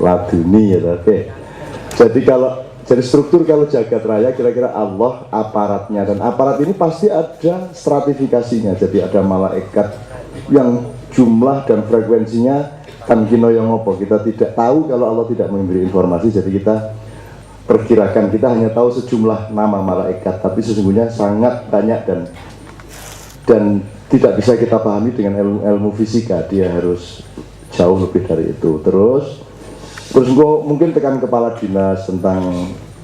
laduni ya. Oke. Jadi struktur kalau jagat raya kira-kira Allah aparatnya, dan aparat ini pasti ada stratifikasinya. Jadi ada malaikat yang jumlah dan frekuensinya kan kino yang ngopo, kita tidak tahu kalau Allah tidak memberi informasi. Jadi kita perkirakan, kita hanya tahu sejumlah nama malaikat, tapi sesungguhnya sangat banyak dan tidak bisa kita pahami dengan ilmu fisika. Dia harus jauh lebih dari itu. Terus gue mungkin tekan kepala dinas,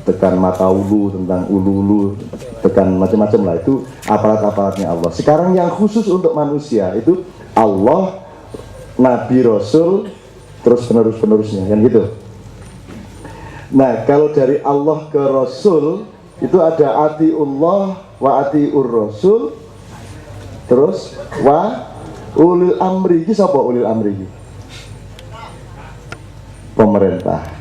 tekan mata ulu, tentang ulu, tekan macam-macam lah. Itu aparat-aparatnya Allah. Sekarang yang khusus untuk manusia itu Allah, Nabi, Rasul, terus penerusnya, kan gitu. Nah, kalau dari Allah ke Rasul itu ada atiullah wa atiur Rasul, terus wa ulil amri. Ini siapa ulil amri? Pemerintah.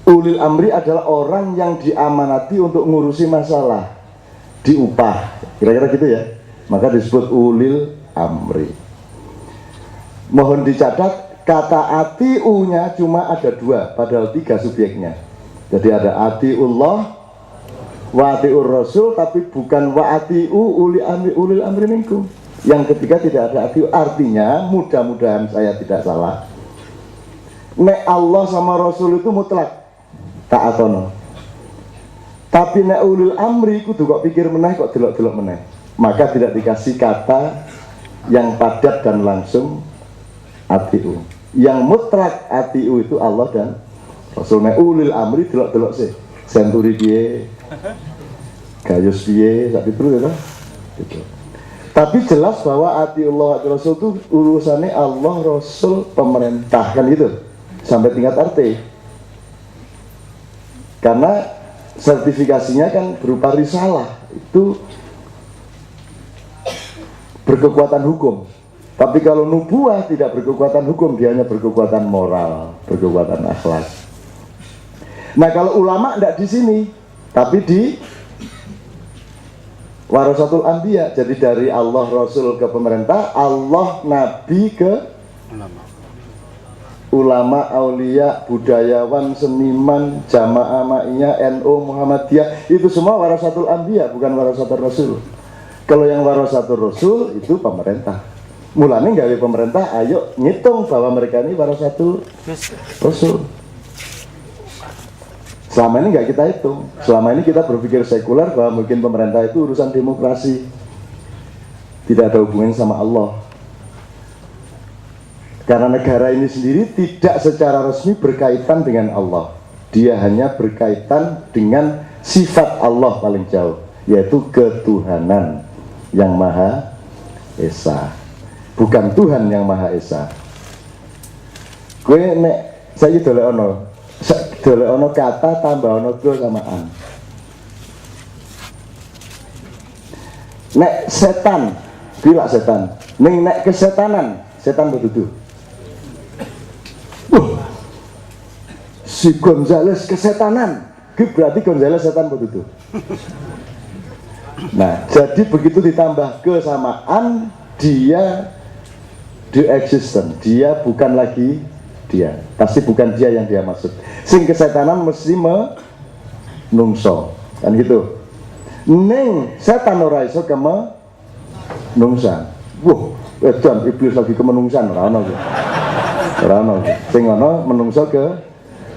Ulil amri adalah orang yang diamanati untuk ngurusi masalah, diupah, kira-kira gitu ya. Maka disebut ulil amri. Mohon dicatat, kata ati'u-nya cuma ada 2, padahal 3 subjeknya. Jadi ada ati'ullah wa ati'ur rasul, tapi bukan wa ati'u ulil amri minkum. Yang ketiga tidak ada ati'u. Artinya, mudah-mudahan saya tidak salah, nek Allah sama Rasul itu mutlak ta'atono. Tapi nek ulil amri kudu kok pikir meneh, kok delok-delok meneh. Maka tidak dikasih kata yang padat dan langsung ati'u. Yang mutlak ati'u itu Allah dan Rasul. Nek ulil amri delok-delok sih. Senturi piye, gayus piye, sak itu ya gitu. Tapi jelas bahwa atiullah ati Rasul itu urusannya Allah, Rasul, pemerintah, kan gitu. Sampai tingkat RT. Karena sertifikasinya kan berupa risalah, itu berkekuatan hukum. Tapi kalau nubuah tidak berkekuatan hukum, dia hanya berkekuatan moral, berkekuatan akhlak. Nah, kalau ulama tidak di sini, tapi di warasatul anbiya. Jadi dari Allah, Rasul ke pemerintah, Allah, Nabi ke ulama, aulia, budayawan, seniman, jamaah ma'iyah, NU, Muhammadiyah. Itu semua warasatul anbiya, bukan warasatul Rasul. Kalau yang warasatul Rasul itu pemerintah. Mulanya gawe pemerintah, ayo ngitung bahwa mereka ini warasatul Rasul. Selama ini nggak kita hitung. Selama ini kita berpikir sekuler bahwa mungkin pemerintah itu urusan demokrasi, tidak ada hubungan sama Allah. Karena negara ini sendiri tidak secara resmi berkaitan dengan Allah. Dia hanya berkaitan dengan sifat Allah paling jauh, yaitu ketuhanan yang Maha Esa. Bukan Tuhan yang Maha Esa. Gue nek saya dolek ono kata tambah ono go samaan. Nek setan, bila setan. Ning nek kesetanan, setan betutu. Si Gonzales kesetanan, berarti Gonzales setan betutu. Nah, jadi begitu ditambah kesamaan, dia the existence, dia bukan lagi dia, pasti bukan dia yang dia maksud. Sing kesetanan mesti menungso, kan gitu. Neng setan ora iso kemenungsan. Wah, edan iblis lagi kemenungsan, ora ono. Ora ono. Sing ono menungso ke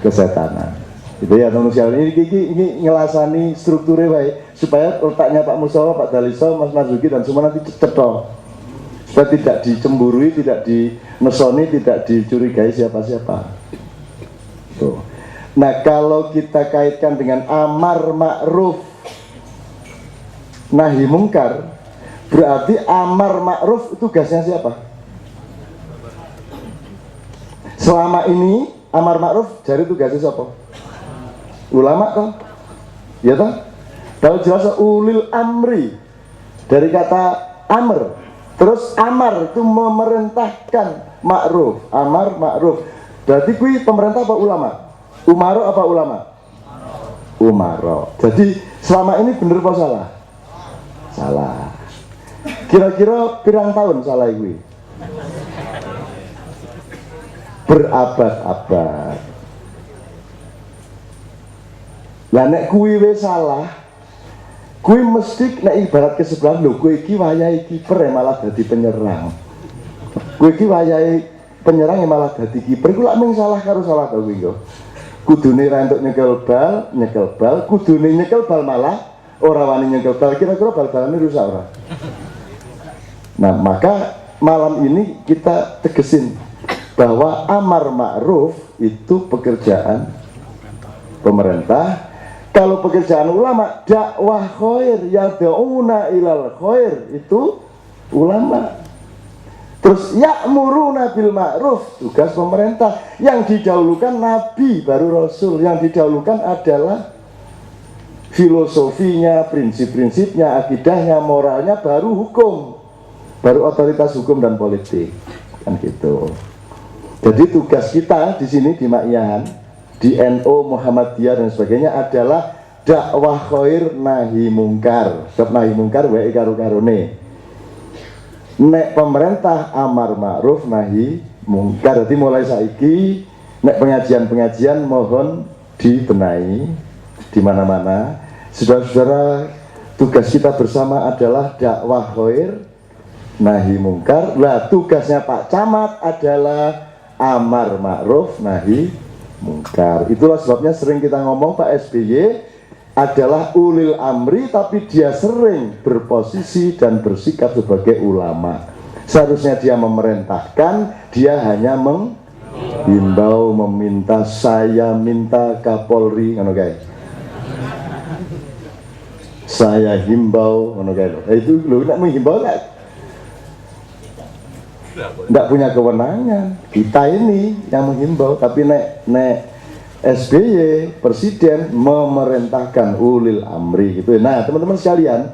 kesetanan. Gitu ya, manusia ini ngelasani strukturnya baik supaya letaknya Pak Musawa, Pak Daliso, Mas Marzuki dan semua nanti cetok. Supaya tidak dicemburui, tidak dimesoni, tidak dicurigai siapa-siapa. Tuh. Nah, kalau kita kaitkan dengan amar ma'ruf nahi mungkar, berarti amar ma'ruf tugasnya siapa? Selama ini amar ma'ruf jadi tugasnya siapa? Ulama kan? Ya toh? Kalau jelas ulil amri dari kata amr. Terus amar itu memerintahkan ma'ruf, amar ma'ruf. Berarti kui pemerintah apa ulama? Umaro apa ulama? Umaro. Jadi selama ini bener apa salah? Salah. Kira-kira pirang tahun salah kui? berabad-abad. Lah nek kuwi wis salah, kuwi mesti nek ibarat ke sebelah lho, kuwi iki wayahe kiper malah dadi penyerang. Kuwi iki wayahe penyerang malah dadi kiper, kuwi lak mung salah karo salah to kuwi kok. Kudune ra entuk nyekel bal, kudune nyekel bal malah ora wani nyekel bal, kira-kira bal-balane rusak ora? Nah, maka malam ini kita tegesin bahwa amar ma'ruf itu pekerjaan pemerintah. Kalau pekerjaan ulama, dakwah khair, yad'una ilal khair, itu ulama. Terus ya'muruna bil ma'ruf, tugas pemerintah. Yang didahulukan nabi baru rasul. Yang didahulukan adalah filosofinya, prinsip-prinsipnya, akidahnya, moralnya, baru hukum, baru otoritas hukum dan politik, kan gitu. Jadi tugas kita di sini di Makyahan, di NU, Muhammadiyah dan sebagainya adalah dakwah khair nahi mungkar. Sebab nahi mungkar wae karo-karone. Nek pemerintah amar ma'ruf nahi mungkar. Jadi mulai saiki nek pengajian-pengajian mohon dibenahi di mana-mana. Saudara-saudara, tugas kita bersama adalah dakwah khair nahi mungkar. Lah tugasnya Pak Camat adalah amar ma'ruf nahi mungkar. Itulah sebabnya sering kita ngomong Pak SBY adalah ulil amri, tapi dia sering berposisi dan bersikap sebagai ulama. Seharusnya dia memerintahkan, dia hanya menghimbau, meminta. Saya minta Kapolri, ngono kae. Saya himbau, ngono kae. Itu lho, nek menghimbau enggak punya kewenangan. Kita ini yang menghimbau, tapi nek SBY presiden memerintahkan ulil amri gitu. Nah, teman-teman sekalian,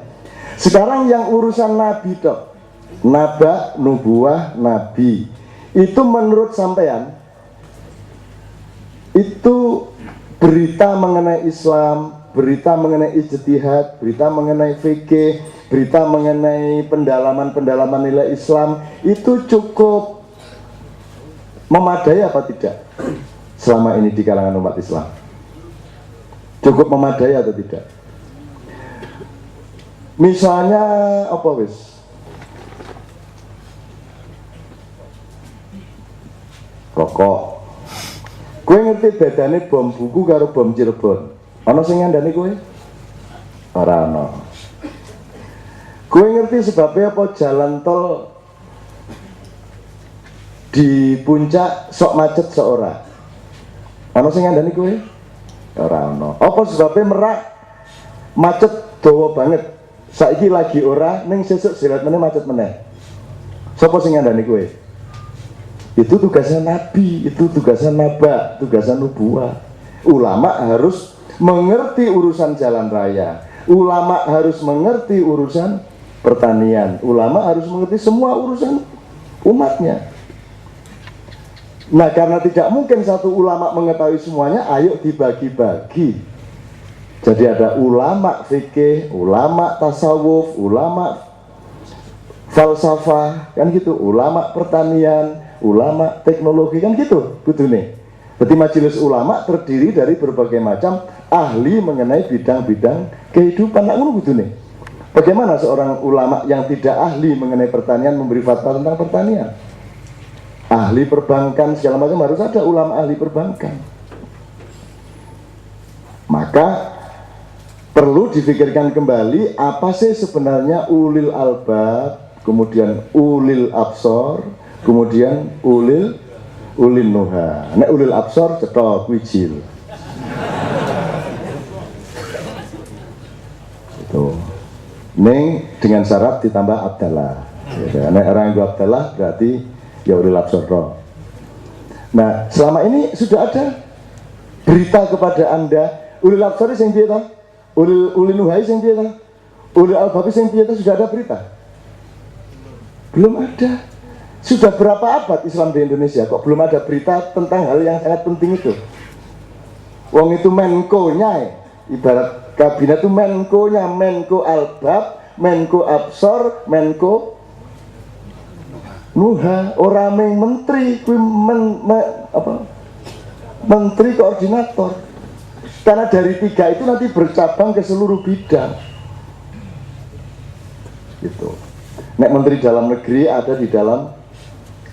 sekarang yang urusan nabi dok, naba, nubuah, nabi, itu menurut sampean itu berita mengenai Islam, berita mengenai ijtihad, berita mengenai fikih, berita mengenai pendalaman-pendalaman nilai Islam, itu cukup memadai apa tidak? Selama ini di kalangan umat Islam cukup memadai atau tidak? Misalnya apa wis? Rokok. Kowe ngerti bedane bom buku karo bom Cirebon? Ana sing ngandani kowe? Ora ana. Kowe ngerti sebabnya apa jalan tol di puncak sok macet seorang? Ana sing ngandani kowe? Ora ana. Apa sebabnya Merak macet dawa banget? Saiki lagi ora, ning sesuk sirat meneh macet meneh. Sapa sing ngandani kowe? Itu tugasnya nabi, itu tugasnya naba, tugasnya nubuah. Ulama harus mengerti urusan jalan raya. Ulama harus mengerti urusan pertanian. Ulama harus mengerti semua urusan umatnya. Nah, karena tidak mungkin satu ulama mengetahui semuanya, ayo dibagi-bagi. Jadi ada ulama fikih, ulama tasawuf, ulama falsafah, kan gitu, ulama pertanian, ulama teknologi, kan gitu, kudune. Berarti majelis ulama terdiri dari berbagai macam ahli mengenai bidang-bidang kehidupan. Nah, ngono kudune. Bagaimana seorang ulama yang tidak ahli mengenai pertanian memberi fatwa tentang pertanian? Ahli perbankan segala macam, harus ada ulama ahli perbankan. Maka perlu difikirkan kembali apa sih sebenarnya ulil albab, kemudian ulil absor, kemudian ulil nuha. Nek ulil absor cetok wijil. Itu. Ning dengan syarat ditambah abdallah. Nek orang itu abdallah berarti ya ulil absor. Nah, selama ini sudah ada berita kepada Anda, ulil absor sing piye ta? Ulil nuhai sing piye ta? Ulil albab sing piye ta? Sudah ada berita? Belum ada. Sudah berapa abad Islam di Indonesia kok belum ada berita tentang hal yang sangat penting itu? Wong itu menko-nya, ibarat kabinet itu menko-nya, menko albab, menko absor, menko Nuha ora meng menteri kuwi menteri koordinator. Karena dari 3 itu nanti bercabang ke seluruh bidang. Gitu. Nek menteri dalam negeri ada di dalam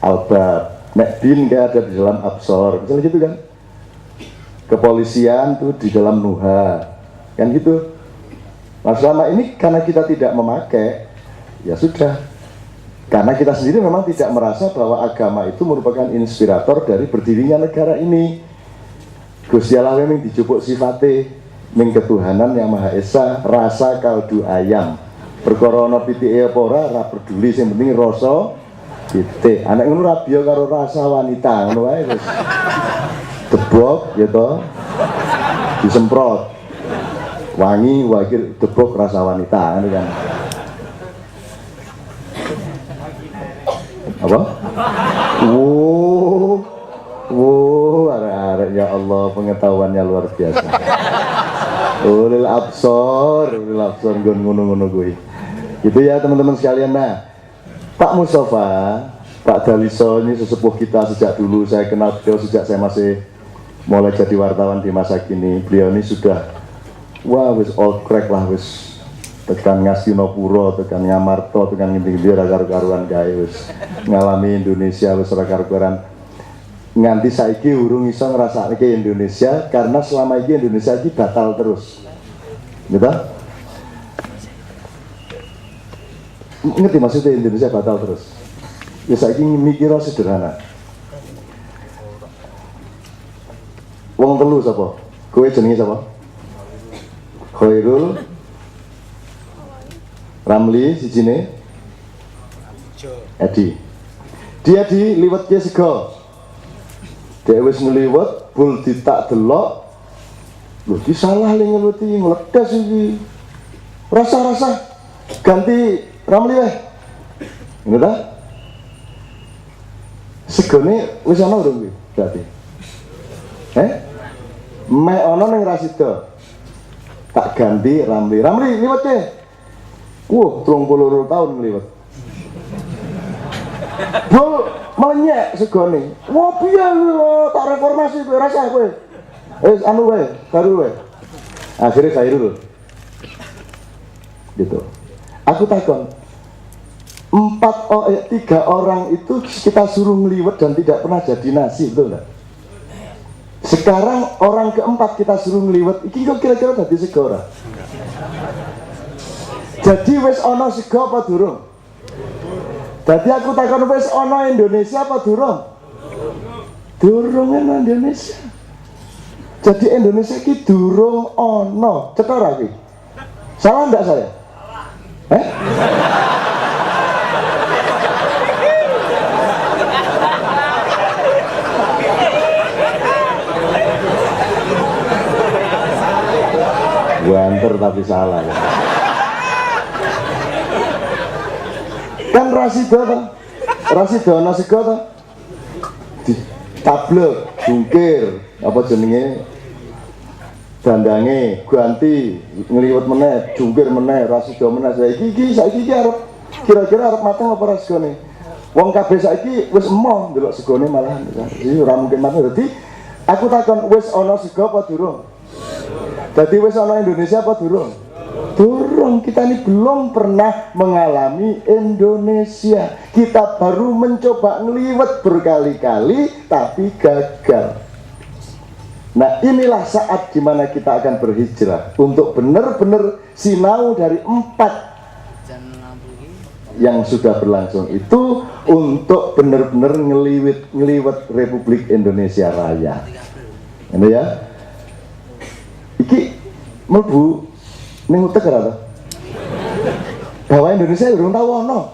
Albab, nek bin kayak ada di dalam Absor, misalnya gitu kan. Kepolisian tuh di dalam Nuha, kan gitu. Nah selama ini karena kita tidak memakai, ya sudah. Karena kita sendiri memang tidak merasa bahwa agama itu merupakan inspirator dari berdirinya negara ini. Gusti Allah memang dijupuk sifate ning ketuhanan yang Maha Esa, rasa kaldu ayam. Perkara ana pitike apa ora peduli, sing penting rasa pitik. Anak ngono ra biya karo rasa wanita, ngono wae wis. Debok ya to. Disemprot. Wangi wakil debok rasa wanita ngono kan. Apa? Arek-arek ya Allah, pengetahuannya luar biasa. Ulil absor ngono-ngono kuwi. Gitu ya teman-teman sekalian. Nah, Pak Mustafa, Pak Daliso ini sesepuh kita sejak dulu. Saya kenal beliau sejak saya masih mulai jadi wartawan di masa kini. Beliau ini sudah wis old crack lah, wis tekan Ngastinapura, tekan Ngamarta, tekan ngendi-endi ra karo-karuan gawe, wis ngalami Indonesia wis ra karo-karuan. Nganti saiki urung iso ngrasake Indonesia karena selama ini Indonesia iki batal terus. Gitu? Ngerti maksudnya Indonesia batal terus? Ya saiki mikir sederhana. Wong telu sapa? Kowe jenenge sapa? Khairul Ramli sijine Edi. Dia diliwet ke sego. Dia wis ngliwet bul ditak delok. Lho iki salah le ngliweti ngledas iki. Rasa-rasa ganti Ramli weh. Ngono ta? Segone wis ana urung kuwi berarti. Mek ana ning Rasida. Tak ganti Ramli. Ramli liwet e. 32 tahun ngliwet. Bol melenyek segone. Wah piye lho, tak reformasi kowe rasa kowe. Anu wae, baru wae. Akhirnya Khairul. Gitu. Aku takon. 3 orang itu kita suruh ngliwet dan tidak pernah jadi nasi, betul enggak? Sekarang orang keempat kita suruh ngliwet, iki kok kira-kira dadi sego ora? Jadi wis ana sego apa durung? Jadi aku takon wis ana Indonesia apa durung? Durung ana Indonesia. Jadi Indonesia ki durung ana. Cetha ora iki? Salah enggak saya? Banter tapi salah ya. Kan Rasida ana sego to. Tablek, jungkir, apa jenenge? Dandange ganti, ngliwet meneh, jungkir meneh, Rasida meneh. Saiki arep kira-kira arep mateng apa ra segone. Wong kabeh saiki wis emoh ndelok segone malah iki ora mungkin mateng. Dadi aku takon wis ana sego apa durung? Jadi wis ana Indonesia apa durung? Durung, kita ini belum pernah mengalami Indonesia. Kita baru mencoba ngeliwet berkali-kali tapi gagal. Nah inilah saat dimana kita akan berhijrah untuk benar-benar sinau dari 4 yang sudah berlangsung itu untuk benar-benar ngeliwet Republik Indonesia Raya. Ini ya. Iki mlebu ning utek ora to? Bahwa Indonesia urung tau ono.